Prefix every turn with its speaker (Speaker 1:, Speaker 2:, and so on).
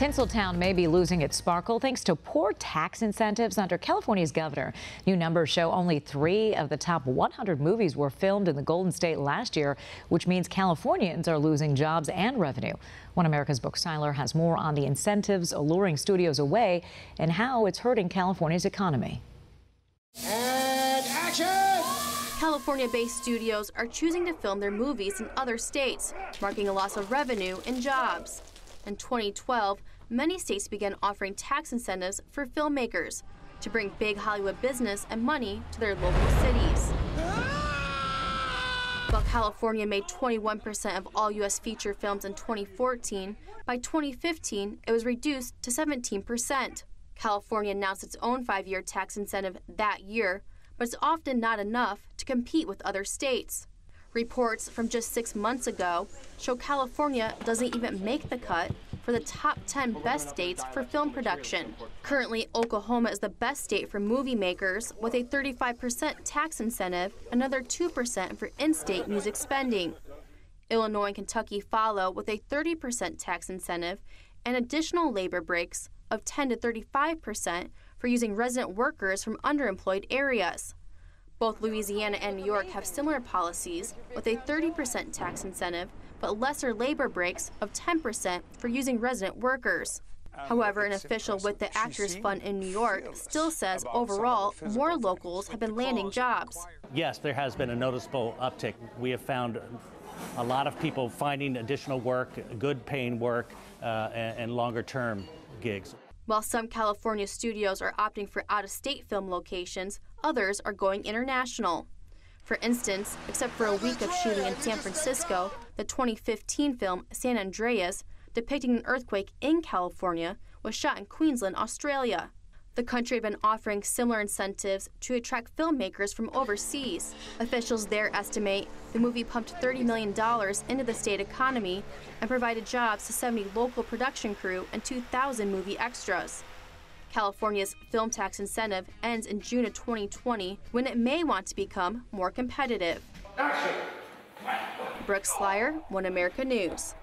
Speaker 1: Tinseltown may be losing its sparkle thanks to poor tax incentives under California's governor. New numbers show only 3 of the top 100 movies were filmed in the Golden State last year, which means Californians are losing jobs and revenue. One America's Brooke Schlyer has more on the incentives alluring studios away and how it's hurting California's economy.
Speaker 2: And action!
Speaker 3: California-based studios are choosing to film their movies in other states, marking a loss of revenue and jobs. In 2012, many states began offering tax incentives for filmmakers to bring big Hollywood business and money to their local cities. While California made 21% of all U.S. feature films in 2014, by 2015, it was reduced to 17%. California announced its own 5-year tax incentive that year, but it's often not enough to compete with other states. Reports from just 6 months ago show California doesn't even make the cut for the top 10 best states for film production. Currently, Oklahoma is the best state for movie makers with a 35% tax incentive, another 2% for in-state music spending. Illinois and Kentucky follow with a 30% tax incentive and additional labor breaks of 10 to 35% for using resident workers from underemployed areas. Both Louisiana and New York have similar policies with a 30% tax incentive, but lesser labor breaks of 10% for using resident workers. However, an official with the Actors Fund in New York still says overall, more locals have been landing jobs.
Speaker 4: Yes, there has been a noticeable uptick. We have found a lot of people finding additional work, good paying work, and longer term gigs.
Speaker 3: While some California studios are opting for out-of-state film locations, others are going international. For instance, except for a week of shooting in San Francisco, the 2015 film San Andreas, depicting an earthquake in California, was shot in Queensland, Australia. The country had been offering similar incentives to attract filmmakers from overseas. Officials there estimate the movie pumped $30 million into the state economy and provided jobs to 70 local production crew and 2,000 movie extras. California's film tax incentive ends in June of 2020, when it may want to become more competitive.
Speaker 2: Action!
Speaker 3: Brooke Schlyer, One America News.